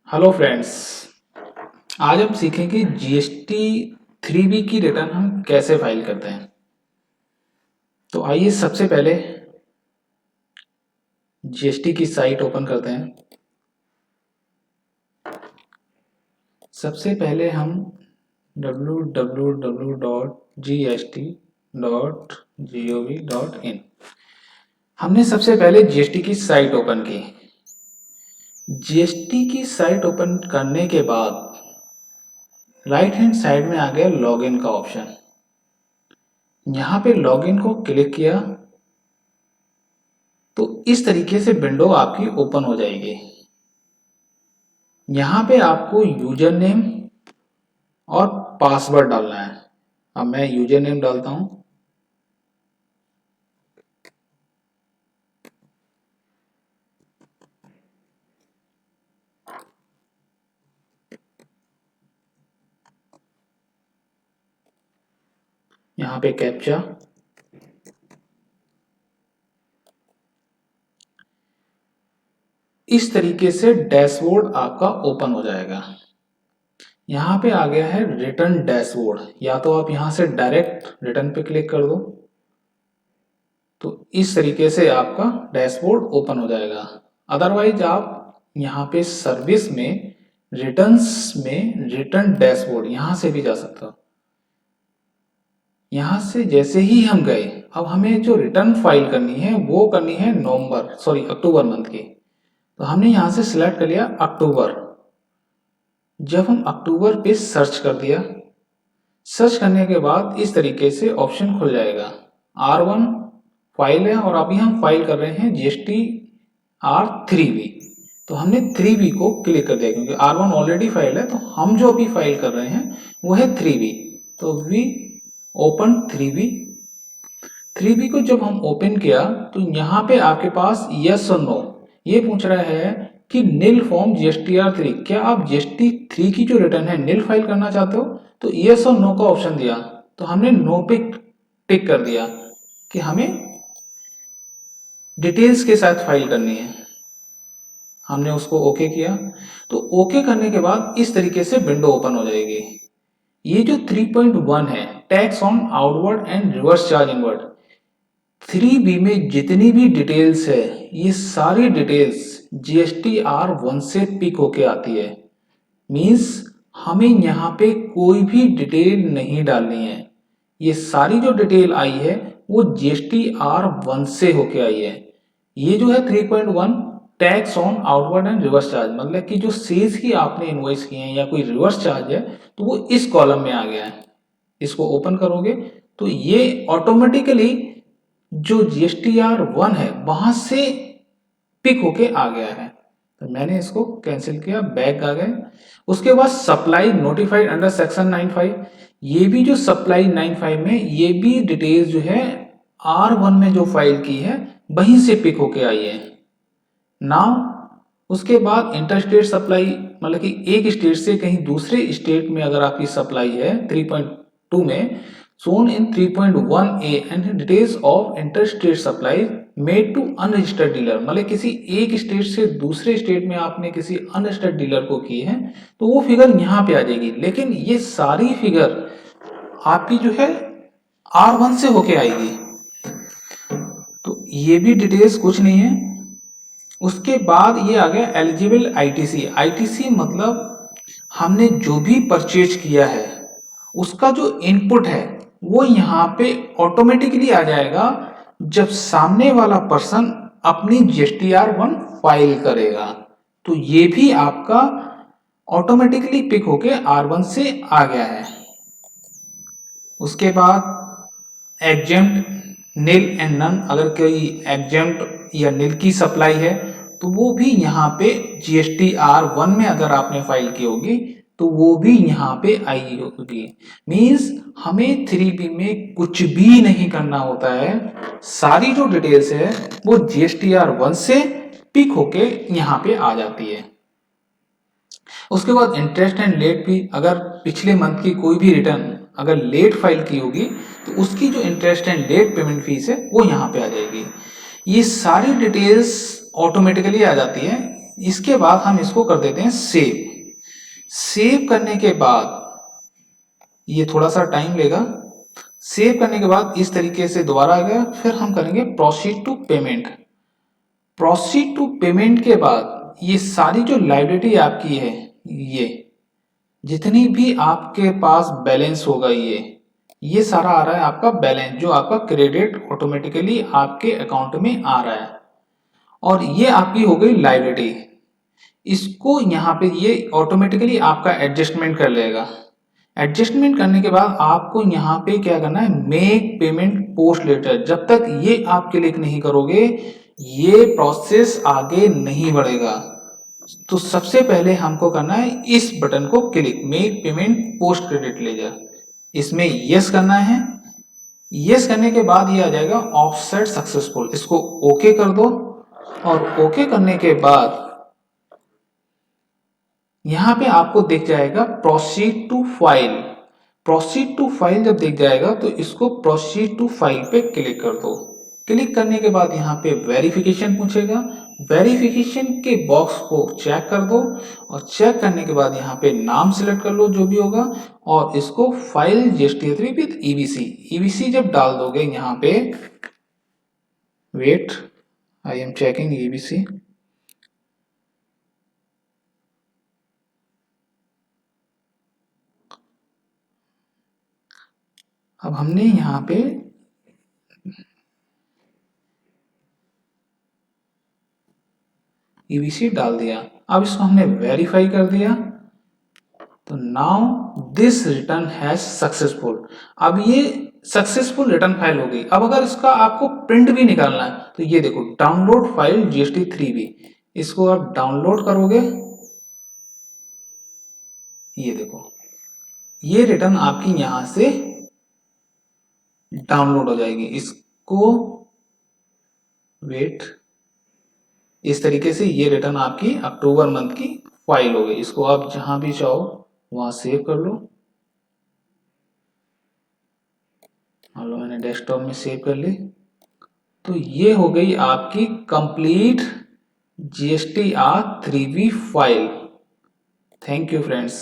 Hello friends. आज हम सीखेंगे जीएसटी 3B की रिटर्न हम कैसे फाइल करते हैं। तो आइए सबसे पहले जीएसटी की साइट ओपन करते हैं। सबसे पहले हम www.gst.gov.in हमने सबसे पहले जीएसटी की साइट ओपन की। जीएसटी की साइट ओपन करने के बाद राइट हैंड साइड में आ गया लॉगिन का ऑप्शन। यहाँ पे लॉगिन को क्लिक किया तो इस तरीके से विंडो आपकी ओपन हो जाएगी। यहाँ पे आपको यूजर नेम और पासवर्ड डालना है। अब मैं यूजर नेम डालता हूँ। यहाँ पे कैप्चा, इस तरीके से डैशबोर्ड आपका ओपन हो जाएगा। यहाँ पे आ गया है रिटर्न डैशबोर्ड। या तो आप यहाँ से डायरेक्ट रिटर्न पे क्लिक कर दो तो इस तरीके से आपका डैशबोर्ड ओपन हो जाएगा। अदरवाइज आप यहाँ पे सर्विस में रिटर्न्स में रिटर्न डैशबोर्ड यहाँ से भी जा सकते हो। यहाँ से जैसे ही हम गए, अब हमें जो रिटर्न फाइल करनी है वो करनी है अक्टूबर मंथ की। तो हमने यहाँ से सिलेक्ट कर लिया अक्टूबर। जब हम अक्टूबर पे सर्च कर दिया, सर्च करने के बाद इस तरीके से ऑप्शन खुल जाएगा। R1 फाइल है और अभी हम फाइल कर रहे हैं GST R3B। तो हमने 3B को क्लिक कर दिया क्योंकि R1 ऑलरेडी फाइल है। तो हम जो अभी फाइल कर रहे हैं वो है 3B। तो वी ओपन 3B को जब हम ओपन किया तो यहाँ पे आपके पास यस और नो ये पूछ रहा है कि नील फॉर्म GSTR3, क्या आप GST3 की जो रिटर्न है नील फाइल करना चाहते हो। तो यस और नो का ऑप्शन दिया तो हमने नो पे टिक कर दिया कि हमें डिटेल्स के साथ फाइल करनी है। हमने उसको ओके किया। तो ओके करने के बाद इस तरीके से विंडो ओपन हो जाएगी। ये जो 3.1 है tax on outward and reverse charge inward, 3B में जितनी भी डिटेल्स है ये सारी डिटेल्स GST R1 से पिक होके आती है। मीन्स हमें यहाँ पे कोई भी डिटेल नहीं डालनी है। ये सारी जो डिटेल आई है वो GST R1 से होके आई है। ये जो है 3.1 tax on outward and reverse charge, मतलब कि जो सेल्स की आपने इनवॉइस किए हैं या कोई रिवर्स चार्ज है तो वो इस कॉलम में आ गया है। इसको ओपन करोगे तो ये ऑटोमेटिकली जो GSTR1 है वहां से पिक होके आ गया है। तो मैंने इसको कैंसिल किया, बैक आ गए। उसके बाद सप्लाई नोटिफाइड अंडर सेक्शन 95, ये भी जो सप्लाई 95 में ये भी डिटेल्स जो है R1 में जो फाइल की है वहीं से पिक होके आई है। नाउ उसके बाद इंटरस्टेट सप्लाई, मतलब कि एक स्टेट से कहीं दूसरे स्टेट में अगर आपकी सप्लाई है 3.2 में shown in 3.1A and details of interstate supply made to unregistered dealer, मतलब किसी एक स्टेट से दूसरे स्टेट में आपने किसी अनरजिस्टर्ड डीलर को की है तो वो फिगर यहाँ पे आ जाएगी। लेकिन ये सारी फिगर आपकी जो है R1 से होके आएगी। तो ये भी डिटेल्स कुछ नहीं है। उसके बाद ये आ गया एलिजिबल ITC मतलब हमने जो भी परचेज किया है उसका जो इनपुट है वो यहाँ पे ऑटोमेटिकली आ जाएगा जब सामने वाला पर्सन अपनी GSTR1 फाइल करेगा। तो ये भी आपका ऑटोमेटिकली पिक होके R1 से आ गया है। उसके बाद एग्जेम्प्ट, नील एंड नन, अगर कोई एग्जेम्प्ट या नील की सप्लाई है तो वो भी यहाँ पे GSTR1 में अगर आपने फाइल की होगी तो वो भी यहाँ पे आई होगी। मीन्स हमें 3B में कुछ भी नहीं करना होता है, सारी जो डिटेल्स है वो GSTR1 से पिक होके यहाँ पे आ जाती है। उसके बाद इंटरेस्ट एंड लेट भी, अगर पिछले मंथ की कोई भी रिटर्न अगर लेट फाइल की होगी तो उसकी जो interest and let payment fees है वो यहाँ पे आ जाएगी। ये सारी डिटेल्स ऑटोमेटिकली आ जाती है। इसके बाद हम इसको कर देते हैं सेव। सेव करने के बाद ये थोड़ा सा टाइम लेगा। सेव करने के बाद इस तरीके से दोबारा आ गया, फिर हम करेंगे proceed to payment. Proceed to payment के बाद ये सारी जो लाइबिलिटी आपकी है, ये जितनी भी आपके पास बैलेंस होगा, ये सारा आ रहा है आपका बैलेंस, जो आपका क्रेडिट ऑटोमेटिकली आपके अकाउंट में आ रहा है। और ये आपकी हो गई लाइबिलिटी। इसको यहाँ पे ये ऑटोमेटिकली आपका एडजस्टमेंट कर लेगा। एडजस्टमेंट करने के बाद आपको यहाँ पे क्या करना है, मेक पेमेंट पोस्ट लेटर। जब तक ये आप क्लिक नहीं करोगे ये प्रोसेस आगे नहीं बढ़ेगा। तो सबसे पहले हमको करना है इस बटन को click, make payment post credit ledger. इसमें यस करना है। यस करने के बाद ये आ जाएगा ऑफसेट सक्सेसफुल, इसको ओके कर दो। और ओके करने के बाद यहां पे आपको दिख जाएगा proceed to file. Proceed to file जब दिख जाएगा तो इसको प्रोसीड टू फाइल पे क्लिक कर दो। क्लिक करने के बाद यहाँ पे वेरिफिकेशन पूछेगा। वेरिफिकेशन के बॉक्स को चेक कर दो और चेक करने के बाद यहाँ पे नाम सिलेक्ट कर लो जो भी होगा, और इसको फाइल GST3 विद EBC जब डाल दोगे यहाँ पे, wait I am checking EBC। अब हमने यहाँ पे EBC डाल दिया। अब इसको हमने वेरीफाई कर दिया। तो now this return has successful. अब ये सक्सेसफुल रिटर्न फाइल हो गई। अब अगर इसका आपको प्रिंट भी निकालना है तो ये देखो डाउनलोड फाइल GST3B, इसको आप डाउनलोड करोगे, ये देखो ये रिटर्न आपकी यहां से डाउनलोड हो जाएगी। इसको वेट, इस तरीके से ये रिटर्न आपकी अक्टूबर मंथ की फाइल हो गई। इसको आप जहां भी चाहो वहां सेव कर लो। मान लो मैंने डेस्कटॉप में सेव कर ली। तो ये हो गई आपकी complete GSTR3B file. Thank you friends.